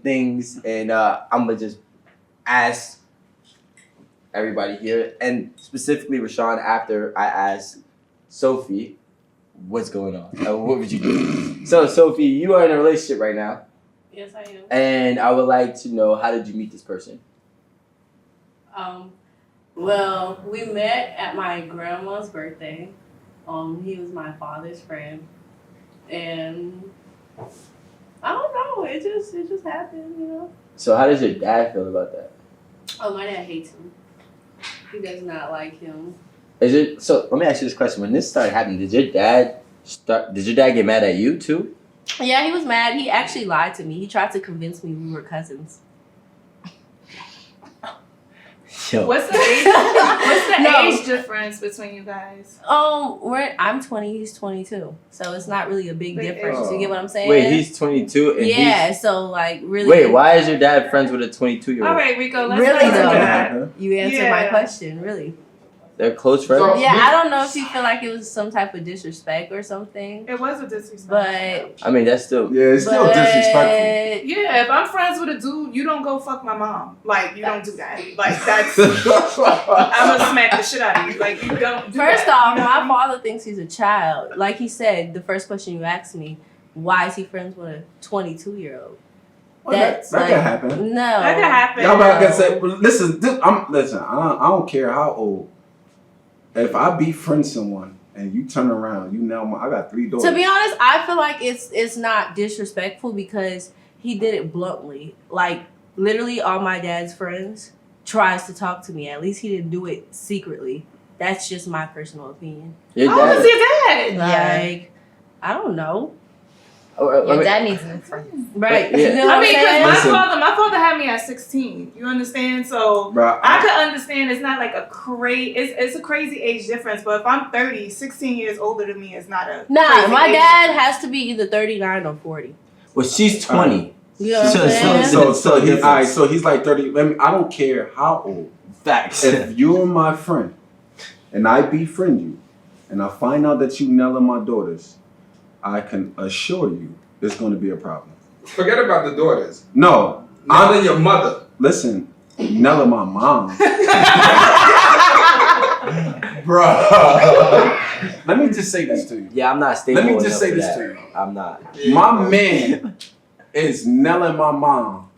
things, and I'm gonna just ask everybody here, and specifically Rashawn, after I ask Sophie what's going on. What would you do? So, Sophie, you are in a relationship right now. Yes, I am. And I would like to know, how did you meet this person? Well, we met at my grandma's birthday. He was my father's friend, and I don't know. It just happened, you know. So, how does your dad feel about that? Oh, my dad hates him. He does not like him. Is it so? Let me ask you this question: when this started happening, did your dad get mad at you too? Yeah, he was mad. He actually lied to me. He tried to convince me we were cousins. Yo. What's the age difference between you guys? I'm 20. He's 22. So it's not really a big difference. You get what I'm saying? Wait, he's 22. And yeah. So like really. Wait, why is your dad friends with a 22-year-old? All right, Rico. Let's really not do that. You answered my question. Really. They're close friends. Yeah, I don't know if you feel like it was some type of disrespect or something. It was a disrespect. But I mean, that's still it's still disrespectful. Yeah, if I'm friends with a dude, you don't go fuck my mom. Like you don't do that. Like that's I'm gonna smack the shit out of you. Like you don't. Do First that. off, You know? my father thinks he's a child. Like he said, the first question you asked me, why is he friends with a 22-year-old? Well, that can happen. No, that can happen. Y'all about to say, listen. I don't care how old. If I befriend someone and you turn around, you know, I got 3 daughters. To be honest, I feel like it's not disrespectful because he did it bluntly. Like literally, all my dad's friends tries to talk to me. At least he didn't do it secretly. That's just my personal opinion. How old is your dad? Like I don't know. Your dad needs new friends. Right. Yeah. You know what I mean, I'm because saying? my father had me at 16. You understand? So Bro, I could understand it's not like it's a crazy age difference. But if I'm 30, 16 years older than me is not a Nah, crazy my age dad difference. has to be either 39 or 40. Well, she's 20. You know what I'm saying? So he's like 30. I don't care how old. Facts. If you're my friend and I befriend you and I find out that you nailing my daughters, I can assure you there's going to be a problem. Forget about the daughters. No. I'm your mother. Listen, nailing my mom. Bro. Let me just say this to you. Yeah, I'm not stable. Let me just say this that. to you. I'm not. My man is nailing my mom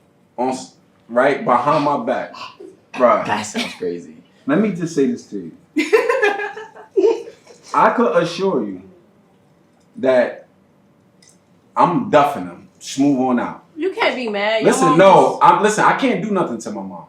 right behind my back. Bro. That sounds crazy. Let me just say this to you. I could assure you that I'm duffing them. Smooth on out. You can't be mad. Listen, I can't do nothing to my mom.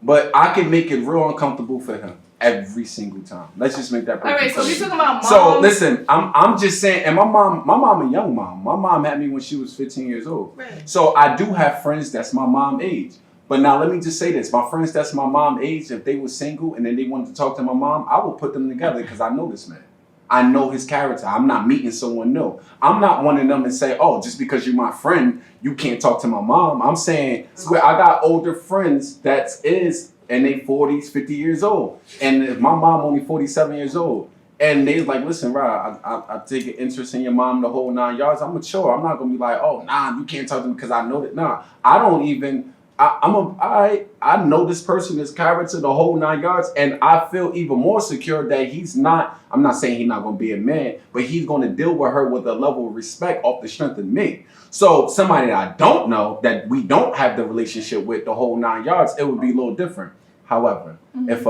But I can make it real uncomfortable for him every single time. Let's just make that perfect. All right, so we talking about moms. So listen, I'm just saying, and my mom a young mom. My mom had me when she was 15 years old. Right. So I do have friends that's my mom age. But now let me just say this. My friends that's my mom age, if they were single and then they wanted to talk to my mom, I would put them together because I know this man. I know his character. I'm not meeting someone new. I'm not one of them and say, oh, just because you're my friend, you can't talk to my mom. I'm saying, I got older friends that is in their 40s, 50 years old. And if my mom only 47 years old. And they like, listen, Rod, I take an interest in your mom the whole 9 yards. I'm mature. I'm not going to be like, oh, nah, you can't talk to me because I know that. Nah, I don't even... I know this person, this character, the whole 9 yards, and I feel even more secure that he's not, I'm not saying he's not going to be a man, but he's going to deal with her with a level of respect off the strength of me. So somebody that I don't know, that we don't have the relationship with the whole 9 yards, it would be a little different. However, if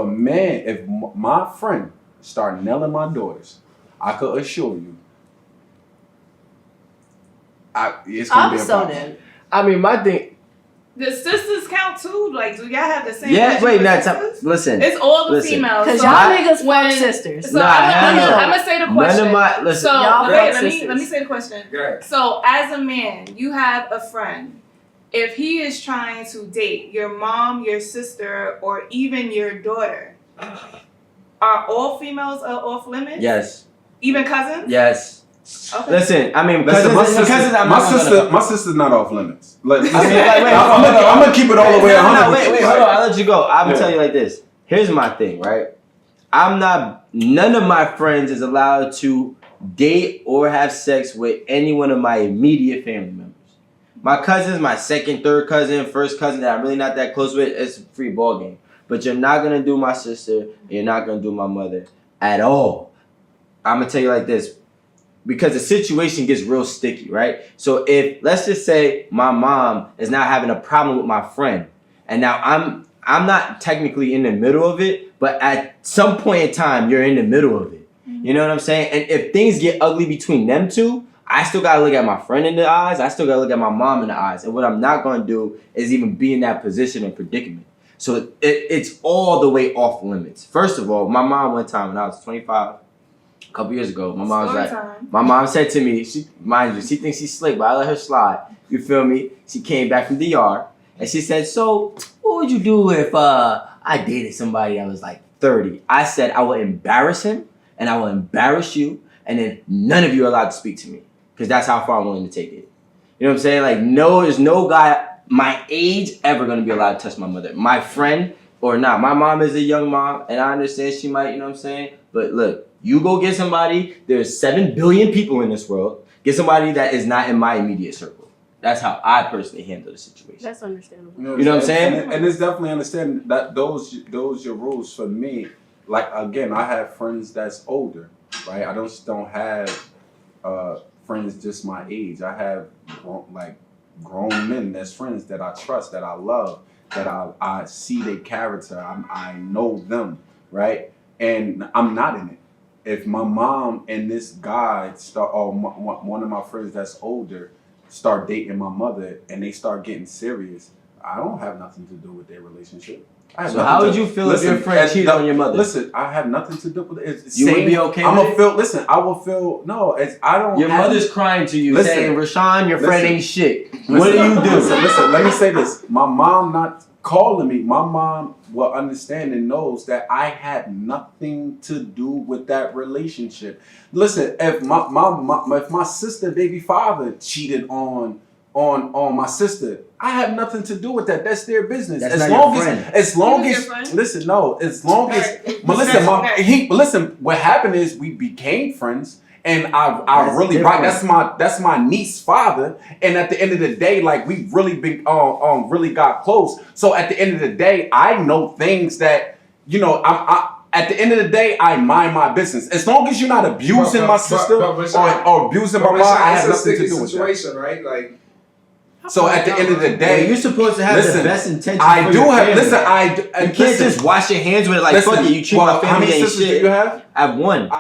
my friend start nailing my daughters, I could assure you, it's going to be a problem. I mean, my thing... The sisters count too? Like, do y'all have the same? Yeah, wait, listen. It's all the females. Because so y'all niggas fuck sisters. So I'm gonna say the question. Let me say the question. So as a man, you have a friend. If he is trying to date your mom, your sister, or even your daughter, are all females off limits? Yes. Even cousins? Yes. Okay. Listen, I mean, my sister's not off limits. I'm gonna keep it all the way 100. Wait, hold on. I'll let you go. I'm gonna tell you like this. Here's my thing, right? None of my friends is allowed to date or have sex with any one of my immediate family members. My cousins, my second, third cousin, first cousin that I'm really not that close with, it's a free ball game. But you're not gonna do my sister, and you're not gonna do my mother at all. I'm gonna tell you like this, because the situation gets real sticky, right? So if let's just say my mom is not having a problem with my friend, and now I'm not technically in the middle of it, but at some point in time, you're in the middle of it. You know what I'm saying? And if things get ugly between them two, I still gotta look at my friend in the eyes. I still gotta look at my mom in the eyes. And what I'm not gonna do is even be in that position and predicament. So it's all the way off limits. First of all, my mom one time when I was 25, a couple years ago, my mom was like, my mom said to me, she thinks she's slick, but I let her slide. You feel me? She came back from DR and she said, so what would you do if I dated somebody that was like 30? I said, I will embarrass him and I will embarrass you, and then none of you are allowed to speak to me, because that's how far I'm willing to take it. You know what I'm saying? Like, no, there's no guy my age ever gonna be allowed to touch my mother. My friend or not. My mom is a young mom, and I understand she might, you know what I'm saying? But look, you go get somebody, there's 7 billion people in this world, get somebody that is not in my immediate circle. That's how I personally handle the situation. That's understandable. You know what I'm saying? And it's definitely understanding that those your rules for me. Like, again, I have friends that's older, right? I don't have friends just my age. I have grown men that's friends that I trust, that I love, that I see their character. I know them, right? And I'm not in it. If my mom and this guy one of my friends that's older start dating my mother and they start getting serious, I don't have nothing to do with their relationship. So how would you feel if your friend cheated on your mother? Listen, I have nothing to do with it. You would be okay I'm with gonna feel. Listen, I will feel. No, I don't. Your mother's crying to you, saying, "Rashawn, your friend ain't shit." What do you do? Listen. Let me say this. My mom not calling me. My mom will understand and knows that I had nothing to do with that relationship. Listen, if my sister baby father cheated on my sister, I have nothing to do with that. That's their business. That's as long as listen, no, as long as but listen, what happened is we became friends, and I really right. That's my niece's father, and at the end of the day, like, we really been really got close. So at the end of the day, I know things that, you know, at the end of the day, I mind my business. As long as you're not abusing my sister or abusing my mom, I have nothing to do with that. Right? Like, so at the end of the day, you're supposed to have the best intentions. I do have. You can't just wash your hands with it like, fuck it, you treat my family ain't shit. How many sisters do you have? I have one.